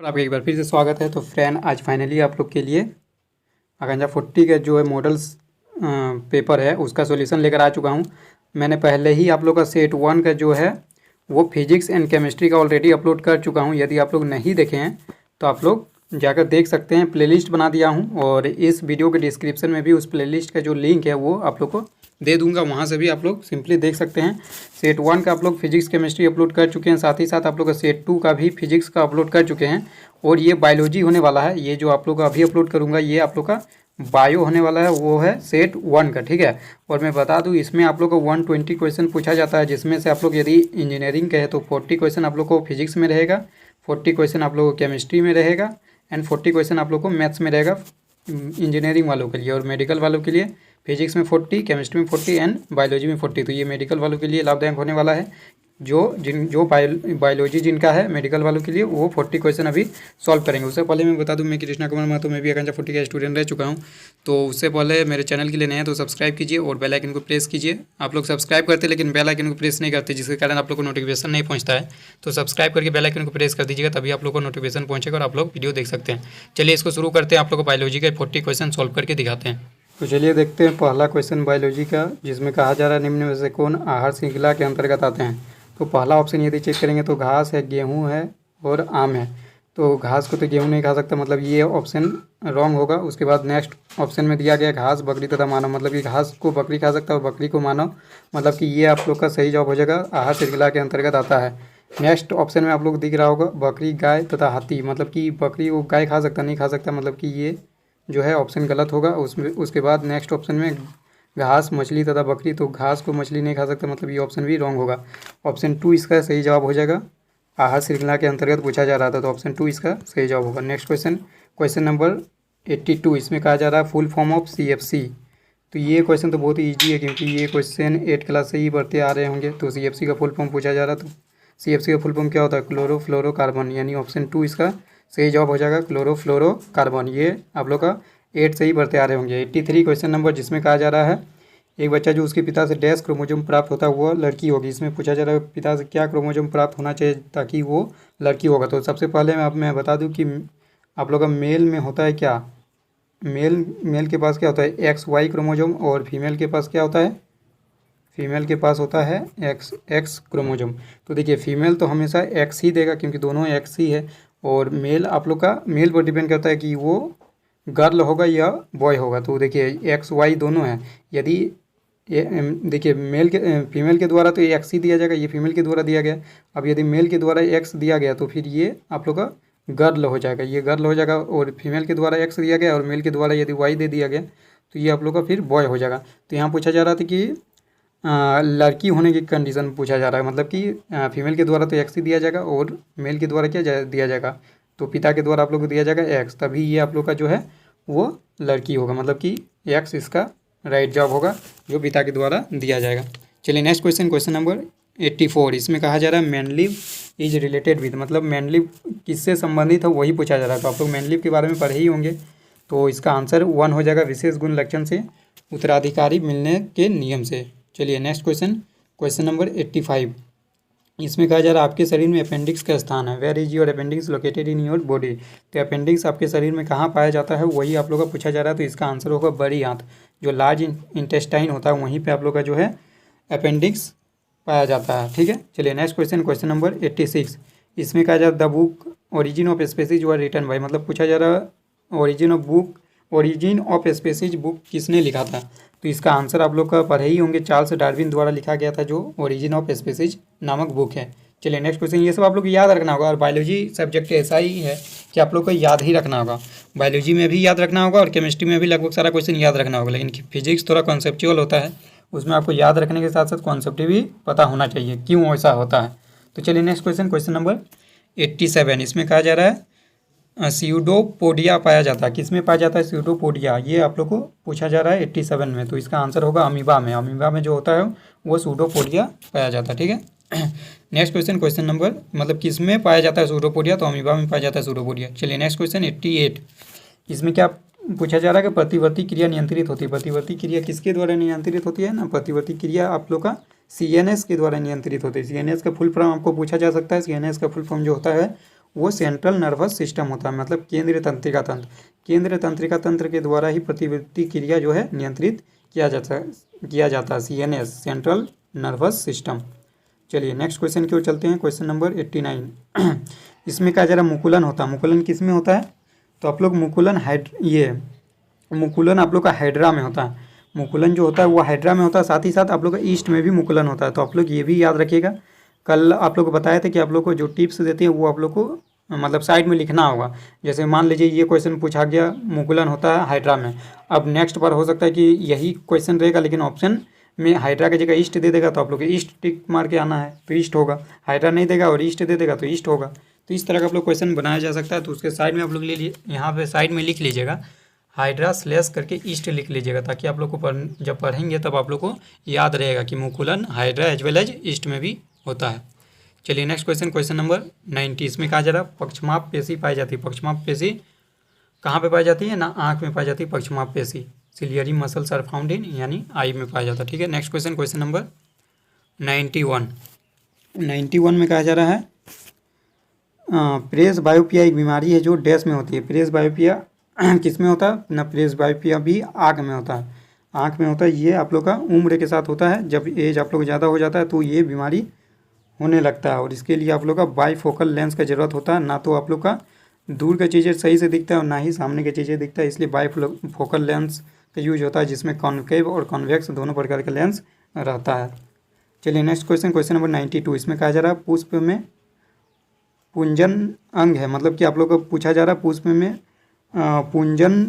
और आपका एक बार फिर से स्वागत है। तो फ्रेंड, आज फाइनली आप लोग के लिए आकांक्षा 40 का जो है मॉडल्स पेपर है उसका सॉल्यूशन लेकर आ चुका हूँ। मैंने पहले ही आप लोग का सेट 1 का जो है वो फिजिक्स एंड केमिस्ट्री का ऑलरेडी अपलोड कर चुका हूँ। यदि आप लोग नहीं देखे हैं तो आप लोग जाकर देख सकते हैं। प्लेलिस्ट बना दिया हूँ और इस वीडियो के डिस्क्रिप्शन में भी उस प्लेलिस्ट का जो लिंक है वो आप लोग को दे दूंगा, वहाँ से भी आप लोग सिंपली देख सकते हैं। सेट 1 का आप लोग फिजिक्स केमिस्ट्री अपलोड कर चुके हैं, साथ ही साथ आप लोग का सेट 2 का भी फिजिक्स का अपलोड कर चुके हैं। और ये बायोलॉजी होने वाला है, ये जो आप लोग का अभी अपलोड करूँगा ये आप लोग का बायो होने वाला है, वो है सेट 1 का, ठीक है। और मैं बता दूं इसमें आप लोग को 120 क्वेश्चन पूछा जाता है, जिसमें से आप लोग यदि इंजीनियरिंग का है तो 40 क्वेश्चन आप लोग को फिजिक्स में रहेगा, 40 क्वेश्चन आप लोग को केमिस्ट्री में रहेगा एंड 40 क्वेश्चन आप लोग को मैथ्स में रहेगा इंजीनियरिंग वालों के लिए। और मेडिकल वालों के लिए फिजिक्स में 40, केमिस्ट्री में 40 एंड बायोलॉजी में 40। तो ये मेडिकल वालों के लिए लाभदायक होने वाला है। जो बायोलॉजी जिनका है मेडिकल वालों के लिए वो 40 क्वेश्चन अभी सॉल्व करेंगे। उससे पहले मैं बता दूं मैं कृष्णा कुमार महतो, मैं भी आकांक्षा 40 का स्टूडेंट रह चुका हूं। तो उससे पहले मेरे चैनल के लिए नए हैं तो सब्सक्राइब कीजिए और बेल आइकन को प्रेस कीजिए। आप लोग सब्सक्राइब करते लेकिन बेल आइकन को प्रेस नहीं करते, जिसके कारण आप लोग को नोटिफिकेशन नहीं पहुँचता है। तो सब्सक्राइब करके बेल आइकन को प्रेस कर दीजिएगा, तभी आप लोग को नोटिफिकेशन पहुँचेगा और आप लोग वीडियो देख सकते हैं। चलिए इसको शुरू करते हैं, आप लोग को बायोलॉजी का 40 क्वेश्चन सॉल्व करके दिखाते हैं। तो चलिए देखते हैं पहला क्वेश्चन बायोलॉजी का, जिसमें कहा जा रहा है निम्न में से कौन आहार श्रृंखला के अंतर्गत आते हैं। तो पहला ऑप्शन यदि चेक करेंगे तो घास है, गेहूं है और आम है। तो घास को तो गेहूं नहीं खा सकता, मतलब ये ऑप्शन रॉन्ग होगा। उसके बाद नेक्स्ट ऑप्शन में दिया गया घास, बकरी तथा मानव, मतलब कि घास को बकरी खा सकता है और बकरी को मानव, मतलब कि ये आप लोग का सही जवाब हो जाएगा, आहार श्रृंखला के अंतर्गत आता है। नेक्स्ट ऑप्शन में आप लोग दिख रहा होगा बकरी, गाय तथा हाथी, मतलब कि बकरी वो गाय खा सकता नहीं खा सकता, मतलब कि ये जो है ऑप्शन गलत होगा। उसके बाद नेक्स्ट ऑप्शन में घास, मछली तथा बकरी, तो घास को मछली नहीं खा सकता, मतलब ये ऑप्शन भी रॉन्ग होगा। ऑप्शन 2 इसका सही जवाब हो जाएगा। आहार श्रृंखला के अंतर्गत पूछा जा रहा था तो ऑप्शन 2 इसका सही जवाब होगा। नेक्स्ट क्वेश्चन, क्वेश्चन नंबर 82, इसमें कहा जा रहा है फुल फॉर्म ऑफ CFC। तो ये क्वेश्चन तो बहुत ही ईजी है, क्योंकि ये क्वेश्चन 8 क्लास से ही बढ़ते आ रहे होंगे। तो CFC का फुल फॉर्म पूछा जा रहा, तो CFC का फुल फॉर्म क्या होता है, क्लोरोफ्लोरोकार्बन, यानी ऑप्शन 2 इसका सही जवाब हो जाएगा, क्लोरोफ्लोरोकार्बन। ये आप लोग का 8 से ही बढ़ते आ रहे होंगे। 83 क्वेश्चन नंबर, जिसमें कहा जा रहा है एक बच्चा जो उसके पिता से डैश क्रोमोजोम प्राप्त होता है वो लड़की होगी। इसमें पूछा जा रहा है पिता से क्या क्रोमोजोम प्राप्त होना चाहिए ताकि वो लड़की होगा। तो सबसे पहले मैं बता दूं कि आप लोग का मेल में होता है क्या, मेल के पास क्या होता है XY क्रोमोजोम, और फीमेल के पास क्या होता है, फीमेल के पास होता है XX क्रोमोजोम। तो देखिए फीमेल तो हमेशा X ही देगा, क्योंकि दोनों X ही है। और मेल आप लोग का मेल पर डिपेंड करता है कि वो गर्ल होगा या बॉय होगा। तो देखिए XY दोनों हैं। यदि देखिए फीमेल के द्वारा तो X ही दिया जाएगा, ये फीमेल के द्वारा दिया गया। अब यदि मेल के द्वारा X दिया गया तो फिर ये आप लोग का गर्ल हो जाएगा, ये गर्ल हो जाएगा। और फीमेल के द्वारा X दिया गया और मेल के द्वारा यदि Y दे दिया गया तो ये आप लोग का फिर बॉय हो जाएगा। तो यहाँ पूछा जा रहा था कि लड़की होने की कंडीशन पूछा जा रहा है, मतलब कि फीमेल के द्वारा तो X ही दिया जाएगा और मेल के द्वारा क्या दिया जाएगा, तो पिता के द्वारा आप लोग को दिया जाएगा X, तभी ये आप लोग का जो है वो लड़की होगा, मतलब कि X इसका राइट जवाब होगा जो पिता के द्वारा दिया जाएगा। चलिए नेक्स्ट क्वेश्चन, क्वेश्चन नंबर 84, इसमें कहा जा रहा है मैनलिव इज रिलेटेड विद, मतलब मैनलिव किससे संबंधित है वही पूछा जा रहा है। तो आप लोग मैनलिव के बारे में पढ़े ही होंगे, तो इसका आंसर 1 हो जाएगा, विशेष गुण लक्षण से, उत्तराधिकारी मिलने के नियम से। चलिए नेक्स्ट क्वेश्चन, क्वेश्चन नंबर 85, इसमें कहा जा रहा है आपके शरीर में अपेंडिक्स का स्थान है, where is your appendix located in your body. तो अपेंडिक्स आपके शरीर में कहाँ पाया जाता है वही आप लोग का पूछा जा रहा है। तो इसका आंसर होगा बड़ी आंत, जो लार्ज इंटेस्टाइन होता है वहीं पे आप लोग का जो है अपेंडिक्स पाया जाता है, ठीक है। चलिए नेक्स्ट क्वेश्चन, क्वेश्चन नंबर 86, इसमें कहा जा रहा है the book origin of species were written by, मतलब पूछा जा रहा है ओरिजिन ऑफ स्पेसीज बुक किसने लिखा था। तो इसका आंसर आप लोग का पढ़े ही होंगे, चार्ल्स डार्विन द्वारा लिखा गया था जो ओरिजिन ऑफ स्पेसीज नामक बुक है। चलिए नेक्स्ट क्वेश्चन, ये सब आप लोग को याद रखना होगा। और बायोलॉजी सब्जेक्ट ऐसा ही है कि आप लोग को याद ही रखना होगा, बायोलॉजी में भी याद रखना होगा और केमिस्ट्री में भी लगभग सारा क्वेश्चन याद रखना होगा। लेकिन फिजिक्स थोड़ा कॉन्सेप्चुअल होता है, उसमें आपको याद रखने के साथ साथ कॉन्सेप्ट भी पता होना चाहिए क्यों ऐसा होता है। तो चलिए नेक्स्ट क्वेश्चन, क्वेश्चन नंबर 87, इसमें कहा जा रहा है स्यूडोपोडिया पाया जाता है, किसमें पाया जाता है स्यूडोपोडिया, ये आप लोग को पूछा जा रहा है 87 में। तो इसका आंसर होगा अमीबा में, अमीबा में जो होता है वो स्यूडोपोडिया पाया जाता है, ठीक है। नेक्स्ट क्वेश्चन, क्वेश्चन नंबर, मतलब किसमें पाया जाता है स्यूडोपोडिया, तो अमीबा में पाया जाता है स्यूडोपोडिया। चलिए नेक्स्ट क्वेश्चन 88, इसमें क्या पूछा जा रहा है कि प्रतिवर्ती क्रिया नियंत्रित होती है। प्रतिवर्ती क्रिया किसके द्वारा नियंत्रित होती है ना, प्रतिवर्ती क्रिया आप लोग का CNS के द्वारा नियंत्रित होती है। CNS का फुल फॉर्म आपको पूछा जा सकता है, CNS का फुल फॉर्म जो होता है वो सेंट्रल नर्वस सिस्टम होता है, मतलब केंद्रीय तंत्रिका तंत्र। केंद्रीय तंत्रिका तंत्र के द्वारा ही प्रतिवर्ती क्रिया जो है नियंत्रित किया जाता है। CNS, central nervous system. चलिए नेक्स्ट क्वेश्चन की ओर चलते हैं। क्वेश्चन नंबर 89 इसमें कहा जा रहा मुकुलन होता है। मुकुलन किस में होता है? तो आप लोग मुकुलन मुकुलन आप लोग का हाइड्रा में होता है। मुकुलन जो होता है वो हाइड्रा में होता है, साथ ही साथ आप लोग का ईस्ट में भी मुकुलन होता है। तो आप लोग ये भी याद रखिएगा। कल आप लोग को बताया था कि आप लोग को जो टिप्स देती है वो आप लोग को मतलब साइड में लिखना होगा। जैसे मान लीजिए ये क्वेश्चन पूछा गया मुकुलन होता है हाइड्रा में, अब नेक्स्ट बार हो सकता है कि यही क्वेश्चन रहेगा लेकिन ऑप्शन में हाइड्रा की जगह ईस्ट दे देगा, तो आप लोग को ईस्ट टिक मार के आना है तो ईस्ट होगा। हाइड्रा नहीं देगा और ईस्ट दे देगा तो ईस्ट होगा। तो इस तरह का आप लोग क्वेश्चन बनाया जा सकता है। तो उसके साइड में आप लोग ले लिए, यहाँ पे साइड में लिख लीजिएगा हाइड्रा स्लैश करके ईस्ट लिख लीजिएगा, ताकि आप लोग को जब पढ़ेंगे तब आप लोग को याद रहेगा कि मुकुलन hydra as well as yeast में भी होता है। चलिए नेक्स्ट क्वेश्चन, क्वेश्चन नंबर 90। इसमें कहा जा रहा है पक्षमाप पेशी पाई जाती है। पक्षमाप पेशी कहाँ पे पाई जाती है? ना आँख में पाई जाती है पक्षमाप पेशी। Ciliary muscles are found in, यानी आई में पाया जाता है। ठीक है, नेक्स्ट क्वेश्चन, क्वेश्चन नंबर 91। 91 में कहा जा रहा है प्रेसबायोपिया एक बीमारी है जो डैश में होती है। प्रेसबायोपिया किस में होता है? ना प्रेसबायोपिया भी आँख में होता है। आँख में होता है। ये आप लोग का उम्र के साथ होता है। जब एज आप लोग ज़्यादा हो जाता है तो ये बीमारी होने लगता है, और इसके लिए आप लोग का बाईफोकल लेंस का ज़रूरत होता है। ना तो आप लोग का दूर की चीज़ें सही से दिखता है और ना ही सामने की चीज़ें दिखता है, इसलिए बाईफोकल लेंस का यूज होता है, जिसमें कॉन्केव और कॉन्वेक्स दोनों प्रकार का लेंस रहता है। चलिए नेक्स्ट क्वेश्चन, क्वेश्चन नंबर 92। इसमें कहा जा रहा है पुष्प में पुंजन अंग है, मतलब कि आप लोग को पूछा जा रहा है पुष्प में पुंजन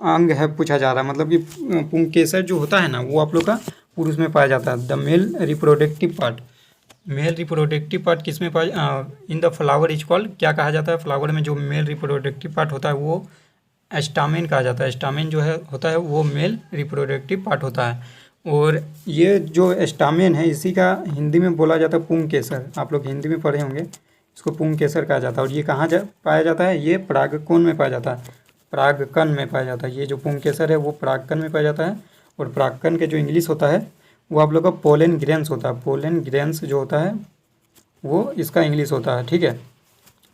अंग है पूछा जा रहा है, मतलब कि पुंकेसर जो होता है ना वो आप लोग का पुरुष में पाया जाता है। The male reproductive part, male reproductive part किस में पाया? In the flower is called, क्या कहा जाता है? फ्लावर में जो मेल रिप्रोडक्टिव पार्ट होता है वो एस्टामेन कहा जाता है। एस्टामेन जो है होता है वो मेल रिप्रोडक्टिव पार्ट होता है। और ये जो एस्टामेन है इसी का हिंदी में बोला जाता है पुंकेसर। आप लोग हिंदी में पढ़े होंगे, इसको पुंकेसर कहा जाता है। और ये कहाँ पाया जाता है? ये परागकण में पाया जाता है। परागकण में पाया जाता है। ये जो पुंकेसर है वो परागकण में पाया जाता है। और परागकण के जो इंग्लिश होता है वो आप लोग का पोलन ग्रेन्स होता है। पोलन ग्रेन्स जो होता है वो इसका इंग्लिश होता है। ठीक है,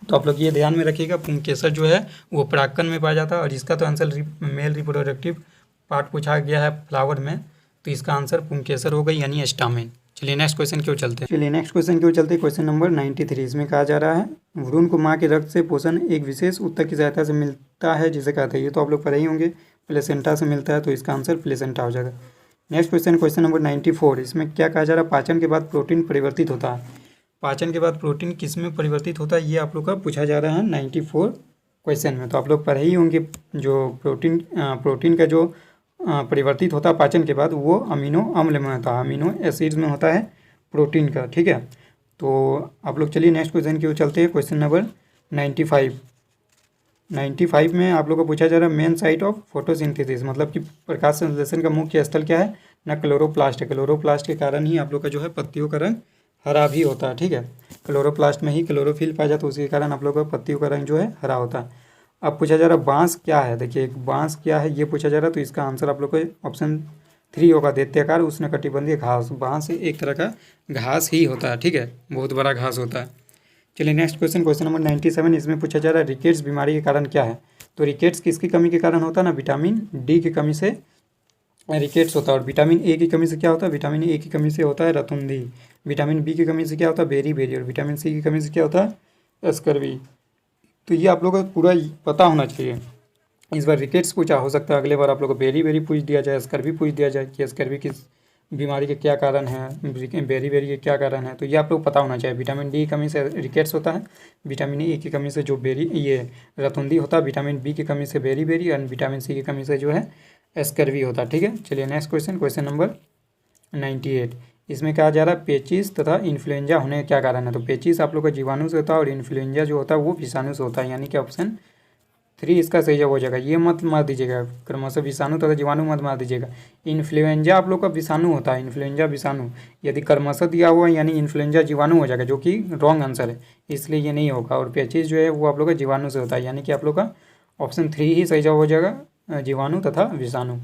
तो आप लोग ये ध्यान में रखिएगा पुंकेसर जो है वो परागकण में पाया जाता है। और इसका तो आंसर मेल रिप्रोडक्टिव पार्ट पूछा गया है फ्लावर में, तो इसका आंसर पुंकेसर हो गई, यानी एस्टामेन। चलिए नेक्स्ट क्वेश्चन की ओर चलते हैं। चलिए नेक्स्ट क्वेश्चन की ओर चलते हैं। Question number 93। इसमें कहा जा रहा है भ्रूण को माँ के रक्त से पोषण एक विशेष ऊतक की सहायता से मिलता है, जिसे कहते हैं। ये तो आप लोग पढ़े ही होंगे, प्लेसेंटा से मिलता है, तो इसका आंसर प्लेसेंटा हो जाएगा। Next question, question number 94। इसमें क्या कहा जा रहा है? पाचन के बाद प्रोटीन परिवर्तित होता है। पाचन के बाद प्रोटीन किस में परिवर्तित होता है, ये आप लोग का पूछा जा रहा है 94 क्वेश्चन में। तो आप लोग पढ़े ही होंगे जो प्रोटीन का जो परिवर्तित होता है पाचन के बाद वो अमीनो अम्ल में होता है, अमीनो एसिड्स में होता है प्रोटीन का। ठीक है, तो आप लोग चलिए नेक्स्ट क्वेश्चन की ओर चलते हैं। क्वेश्चन नंबर 95 में आप लोग को पूछा जा रहा है मेन साइट ऑफ फोटोसिंथेसिस, मतलब कि प्रकाश संश्लेषण का मुख्य स्थल क्या है? ना क्लोरोप्लास्ट है। क्लोरोप्लास्ट के कारण ही आप लोग का जो है पत्तियों का रंग हरा भी होता है। ठीक है, क्लोरोप्लास्ट में ही क्लोरोफिल पाया जाता है, उसी के कारण आप लोग का पत्तियों का रंग जो है हरा होता है। अब पूछा जा रहा है बांस क्या है? देखिए बांस क्या है ये पूछा जा रहा है, तो इसका आंसर आप लोग को ऑप्शन 3 होगा, दैत्याकार उष्णकटिबंधीय घास। बांस एक तरह का घास ही होता है। ठीक है, बहुत बड़ा घास होता है। चलिए नेक्स्ट क्वेश्चन, क्वेश्चन नंबर 97। इसमें पूछा जा रहा है रिकेट्स बीमारी के कारण क्या है? तो रिकेट्स किसकी कमी के कारण होता है? ना विटामिन डी की कमी से रिकेट्स होता है। और विटामिन ए की कमी से क्या होता है? विटामिन ए की कमी से होता है रतुंधी। विटामिन बी की कमी से क्या होता है? बेरी। और विटामिन सी की कमी से क्या होता है? स्कर्वी। तो ये आप लोगों को पूरा पता होना चाहिए। इस बार रिकेट्स पूछा, हो सकता है अगले बार आप लोग को बेरी पूछ दिया जाए, स्कर्वी पूछ दिया जाए कि स्कर्वी किस बीमारी के क्या कारण है, बेरी के क्या कारण है। तो ये आप लोग पता होना चाहिए। विटामिन डी की कमी से रिकेट्स होता है, विटामिन ए की कमी से जो ये रतुंधी होता है, विटामिन बी की कमी से बेरी और विटामिन सी की कमी से जो है स्कर्वी होता है। ठीक है, चलिए नेक्स्ट क्वेश्चन, क्वेश्चन नंबर 98। इसमें कहा जा रहा है पेचिस तथा इन्फ्लुएंजा होने का क्या कारण है? तो पेचिस आप लोग का जीवाणु से होता है और इन्फ्लुएंजा जो होता है वो विषाणु से होता है, यानी कि ऑप्शन 3 इसका सही जवाब हो जाएगा। ये मत मार दीजिएगा, क्रमशः विषाणु तथा जीवाणु मत मार दीजिएगा। इन्फ्लुएंजा आप लोग का विषाणु होता है, इन्फ्लुएंजा विषाणु। यदि क्रमशः दिया हुआ यानी इन्फ्लुएंजा जीवाणु हो जाएगा, जो कि रॉन्ग आंसर है, इसलिए ये नहीं होगा। और पेचिस जो है वो आप लोग का जीवाणु से होता है, यानी कि आप लोग का ऑप्शन 3 ही सही जवाब हो जाएगा, जीवाणु तथा विषाणु।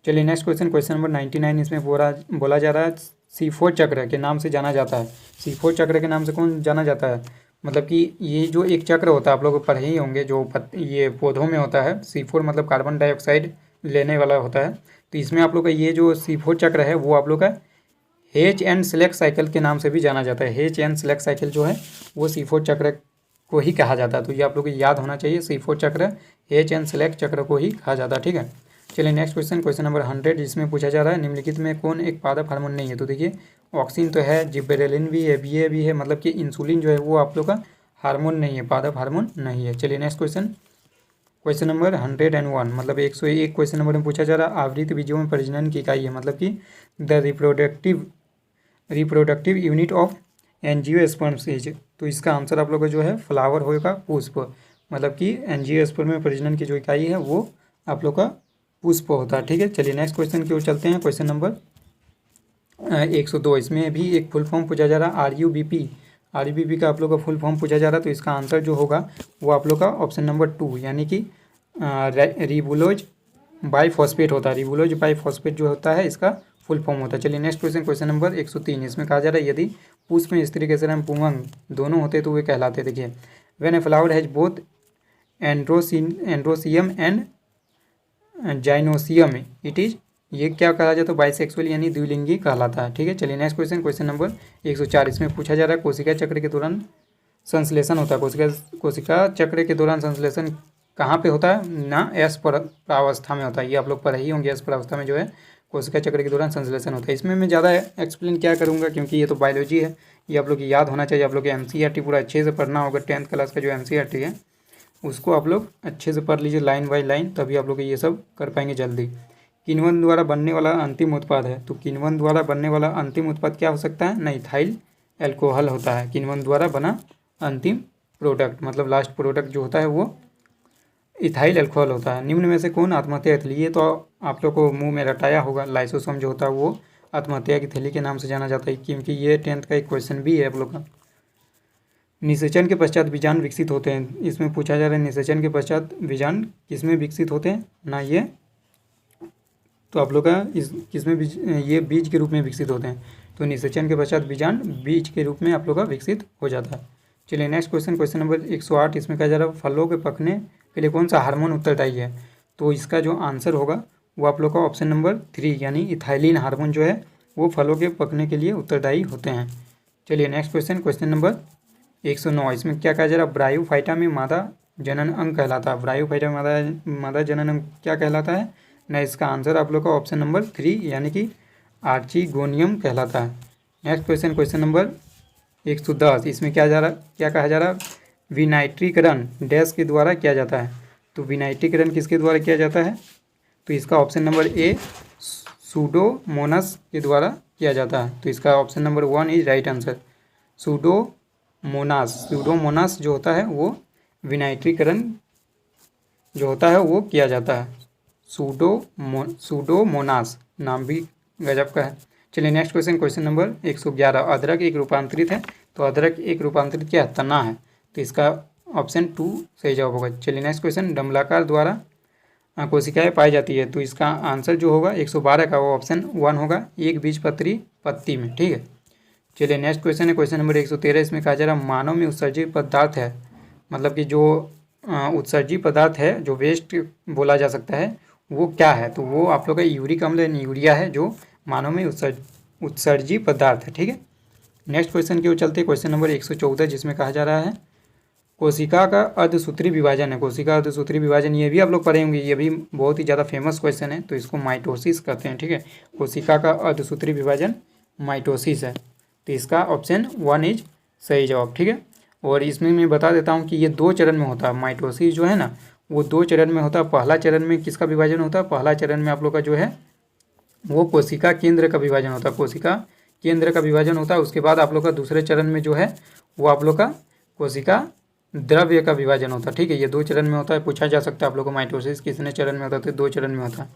चलिए नेक्स्ट क्वेश्चन, क्वेश्चन नंबर 99। इसमें बोला जा रहा है C4 चक्र के नाम से जाना जाता है। C4 चक्र के नाम से कौन जाना जाता है? मतलब कि ये जो एक चक्र होता है आप लोग पढ़े ही होंगे, जो ये पौधों में होता है, C4 मतलब कार्बन डाइऑक्साइड लेने वाला होता है। तो इसमें आप लोग का ये जो C4 चक्र है वो आप लोग का हेच एंड सेलेक्ट साइकिल के नाम से भी जाना जाता है। हेच एंड सेलेक्ट साइकिल जो है वो C4 चक्र को ही कहा जाता है। तो ये आप लोग को याद होना चाहिए, C4 चक्र हेच एंड सेलेक्ट चक्र को ही कहा जाता है, ठीक है। चलिए नेक्स्ट क्वेश्चन नंबर 100, जिसमें पूछा जा रहा है निम्नलिखित में कौन एक पादप हार्मोन नहीं है। तो देखिए ऑक्सीन तो है, जिबरेलिन भी है, बीए भी है, मतलब कि इंसुलिन जो है वो आप लोग का हार्मोन नहीं है, पादप हार्मोन नहीं है। चलिए नेक्स्ट क्वेश्चन नंबर 101, मतलब 101 क्वेश्चन नंबर में पूछा जा रहा है आवृत बीजों में प्रजनन की इकाई है, मतलब कि the reproductive unit of angiosperms. तो इसका आंसर आप लोग का जो है फ्लावर होगा, पुष्प, मतलब कि एंजियोस्पर्म में प्रजनन की जो इकाई है वो आप लोग का पुष्प होता है, ठीक है। चलिए नेक्स्ट क्वेश्चन की ओर चलते हैं। क्वेश्चन नंबर 102, इसमें भी एक फुल फॉर्म पूछा जा रहा है आरयूबीपी का आप लोग का फुल फॉर्म पूछा जा रहा है। तो इसका आंसर जो होगा वो आप लोग का ऑप्शन नंबर 2 यानी कि रिबुलोज बाइफॉस्फेट होता है। रिबुलोज बाइफॉस्फेट जो होता है इसका फुल फॉर्म होता है। चलिए नेक्स्ट क्वेश्चन नंबर 103, इसमें कहा जा रहा है यदि पुष्प में स्त्री के एवं पुंगंग दोनों होते तो वे कहलाते। देखिए when a flower has both androecium and gynoecium it is, ये क्या कहा जाता है, बाइसेक्सुअल यानी द्विलिंगी कहलाता है, ठीक है। चलिए नेक्स्ट क्वेश्चन नंबर 104, इसमें पूछा जा रहा है कोशिका चक्र के दौरान संश्लेषण होता है। कोशिका चक्र के दौरान संश्लेषण कहाँ पे होता है ना, एस प्रावस्था में होता है। ये आप लोग पढ़े ही होंगे, एस प्रावस्था में जो है कोशिका चक्र के दौरान संश्लेषण होता है। इसमें मैं ज़्यादा एक्सप्लेन क्या करूँगा क्योंकि ये तो बायोलॉजी है, ये आप लोग की याद होना चाहिए। आप लोग एनसीईआरटी पूरा अच्छे से पढ़ना होगा, 10th क्लास का जो एनसीईआरटी है उसको आप लोग अच्छे से पढ़ लीजिए लाइन बाय लाइन, तभी आप लोग ये सब कर पाएंगे जल्दी। किण्वन द्वारा बनने वाला अंतिम उत्पाद है, तो किण्वन द्वारा बनने वाला अंतिम उत्पाद क्या हो सकता है, नहीं इथाइल एल्कोहल होता है। किण्वन द्वारा बना अंतिम प्रोडक्ट मतलब लास्ट प्रोडक्ट जो होता है वो इथाइल एल्कोहल होता है। निम्न में से कौन आत्महत्या की थैली, ये तो आप लोग को मुंह में रटाया होगा, लाइसोसोम जो होता है वो आत्महत्या की थैली के नाम से जाना जाता है, क्योंकि ये 10th का एक क्वेश्चन भी है आप लोग का। निषेचन के पश्चात बीजाणु विकसित होते हैं, इसमें पूछा जा रहा है निषेचन के पश्चात बीजाणु किसमें विकसित होते हैं ना, ये तो आप लोग का इस किसमें बीज, ये बीज के रूप में विकसित होते हैं। तो निषेचन के पश्चात बीजाणु बीज के रूप में आप लोग का विकसित हो जाता है। चलिए नेक्स्ट क्वेश्चन नंबर 108, इसमें कहा जा रहा है फलों के पकने के लिए कौन सा हार्मोन उत्तरदायी है। तो इसका जो आंसर होगा वो आप लोग का ऑप्शन नंबर 3 यानी इथाइलिन हार्मोन जो है वो फलों के पकने के लिए उत्तरदायी होते हैं। चलिए नेक्स्ट क्वेश्चन नंबर 109, इसमें क्या कहा जा रहा है ब्रायोफाइटा में मादा जनन अंग कहलाता है। ब्रायोफाइटा में मादा जनन अंग क्या कहलाता है ना, इसका आंसर आप लोग का ऑप्शन नंबर 3 यानी कि आर्चिगोनियम कहलाता है। नेक्स्ट क्वेश्चन नंबर 110, इसमें क्या कहा जा रहा है विनाइट्रीकरण डैश के द्वारा किया जाता है। तो विनाइट्रीकरण किसके द्वारा किया जाता है, तो इसका ऑप्शन नंबर ए सूडोमोनास के द्वारा किया जाता है। तो इसका option number 1 is right answer. Pseudomonas जो होता है वो विनाइट्रीकरण जो होता है वो किया जाता है। सूडोमोनास नाम भी गजब का है। चलिए नेक्स्ट क्वेश्चन नंबर 111, अदरक एक रूपांतरित है। तो अदरक एक रूपांतरित क्या है, तना है। तो इसका ऑप्शन 2 सही जवाब होगा। चलिए नेक्स्ट क्वेश्चन, डमलाकार द्वारा कोशिकाएं पाई जाती है। तो इसका आंसर जो होगा 112 का वो ऑप्शन 1 होगा, एक बीजपत्री पत्ती में, ठीक है। चलिए नेक्स्ट क्वेश्चन नंबर 113, इसमें कहा जा रहा है मानव में उत्सर्जित पदार्थ है, मतलब कि जो उत्सर्जित पदार्थ है जो वेस्ट बोला जा सकता है वो क्या है। तो वो आप लोग का यूरिक अम्ल यूरिया है जो मानव में उत्सर्जित पदार्थ है, ठीक है। नेक्स्ट क्वेश्चन की ओर चलते क्वेश्चन नंबर 114, जिसमें कहा जा रहा है कोशिका का अर्धसूत्री विभाजन है। कोशिका अर्धसूत्री विभाजन ये भी आप लोग पढ़े होंगे, ये भी बहुत ही ज़्यादा फेमस क्वेश्चन है। तो इसको माइटोसिस कहते हैं, ठीक है। कोशिका का अर्धसूत्री विभाजन माइटोसिस है। तो इसका ऑप्शन 1 इज सही जवाब, ठीक है। और इसमें मैं बता देता हूँ कि ये 2 चरण में होता है। माइटोसिस जो है ना वो 2 चरण में होता है। पहला चरण में किसका विभाजन होता है, पहला चरण में आप लोग का जो है वो कोशिका केंद्र का विभाजन होता है, कोशिका केंद्र का विभाजन होता है। उसके बाद आप लोग का दूसरे चरण में जो है वो आप लोग का कोशिका द्रव्य का विभाजन होता है, ठीक है। ये 2 चरण में होता है। पूछा जा सकता है आप लोग को माइटोसिस कितने चरण में होता है, तो 2 चरण में होता है,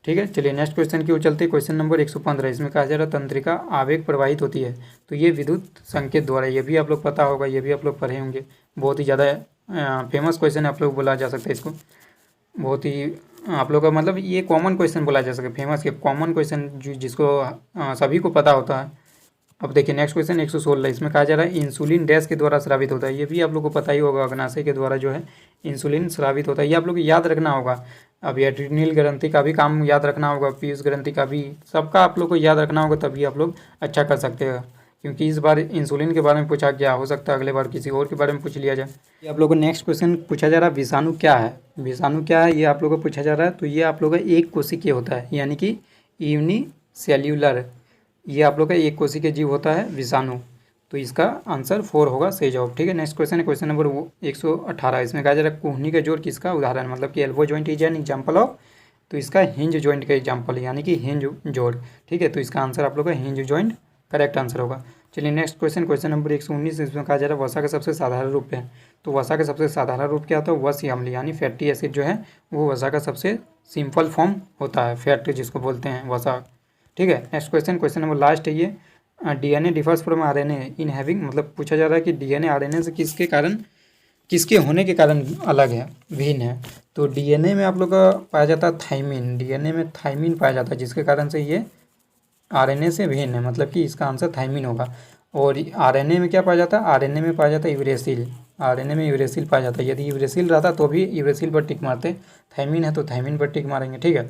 ठीक है। चलिए नेक्स्ट क्वेश्चन की ओर चलते क्वेश्चन नंबर 115, इसमें कहा जा रहा है तंत्रिका आवेग प्रवाहित होती है। तो ये विद्युत संकेत द्वारा, ये भी आप लोग पता होगा, ये भी आप लोग पढ़े होंगे, बहुत ही ज़्यादा फेमस क्वेश्चन है आप लोग बोला जा सकता है इसको, बहुत ही आप लोग का मतलब ये कॉमन क्वेश्चन बोला जा सकता है, फेमस के कॉमन क्वेश्चन जिसको सभी को पता होता है। अब देखिए नेक्स्ट क्वेश्चन 116, इसमें कहा जा रहा है इंसुलिन डैश के द्वारा स्रावित होता है। ये भी आप लोग को पता ही होगा, अग्नाशय के द्वारा जो है इंसुलिन स्रावित होता है। ये आप लोग को याद रखना होगा। अब एड्रिनल ग्रंथि का भी काम याद रखना होगा, पीयूष ग्रंथि का भी, सबका आप लोग को याद रखना होगा, तभी आप लोग अच्छा कर सकते हैं। क्योंकि इस बार इंसुलिन के बारे में पूछा गया, हो सकता है अगले बार किसी और के बारे में पूछ लिया जाए। ये आप लोग को नेक्स्ट क्वेश्चन पूछा जा रहा है, विषाणु क्या है। विषाणु क्या है ये आप लोग को पूछा जा रहा है। तो ये आप लोग का एक कोशिकीय होता है, यानी कि यूनिसेल्युलर। ये आप लोग का एक कोशिकीय जीव होता है विषाणु। तो इसका आंसर 4 होगा सही जवाब। ठीक है, नेक्स्ट क्वेश्चन है क्वेश्चन नंबर 118। इसमें कहा जा रहा है कुहनी का जोड़ किसका उदाहरण, मतलब कि elbow joint is an example of. तो इसका हिंज जॉइंट का एग्जाम्पल, यानी कि हिंज जोड़। ठीक है, तो इसका आंसर आप लोग का हिंज जॉइंट करेक्ट आंसर होगा। चलिए नेक्स्ट क्वेश्चन, क्वेश्चन नंबर 119। इसमें कहा जा रहा है वसा का सबसे साधारण रूप है। तो वसा का सबसे साधारण रूप क्या होता है, वसी अम्ल, यानी फैटी एसिड जो है वो वसा का सबसे सिंपल फॉर्म होता है, फैट जिसको बोलते हैं वसा। ठीक है, next question, question number last है ये, DNA differs from RNA in having, मतलब पूछा जा रहा है कि डीएनए आरएनए से किसके कारण, किसके होने के कारण अलग है, भिन्न है। तो डीएनए में आप लोग का पाया जाता है थाइमिन, डीएनए में थाइमिन पाया जाता है, जिसके कारण से ये आरएनए से भिन्न है, मतलब कि इसका आंसर थाइमिन होगा। और आरएनए में क्या पाया जाता है, आरएनए में पाया जाता है यूरेसिल, आरएनए में यूरेसिल पाया जाता है। यदि यूरेसिल रहता तो भी यूरेसिल पर टिक मारते, थाइमिन है तो थाइमिन पर टिक मारेंगे। ठीक है,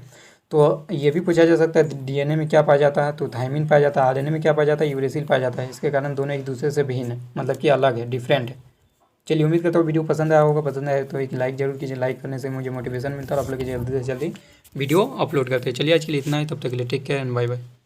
तो ये भी पूछा जा सकता है डीएनए में क्या पाया जाता है, तो थाइमिन पाया जाता है, आरएनए में क्या पाया जाता है, यूरेसिल पाया जाता है। इसके कारण दोनों एक दूसरे से भिन्न है, मतलब कि अलग है, डिफरेंट है। चलिए उम्मीद करता हूँ वीडियो पसंद आया होगा, पसंद आया तो एक लाइक जरूर कीजिए, लाइक करने से मुझे मोटिवेशन मिलता है और आप लोग जल्दी से जल्दी वीडियो अपलोड करते हैं। चलिए आज के लिए इतना ही, तब तक के लिए take care and bye bye.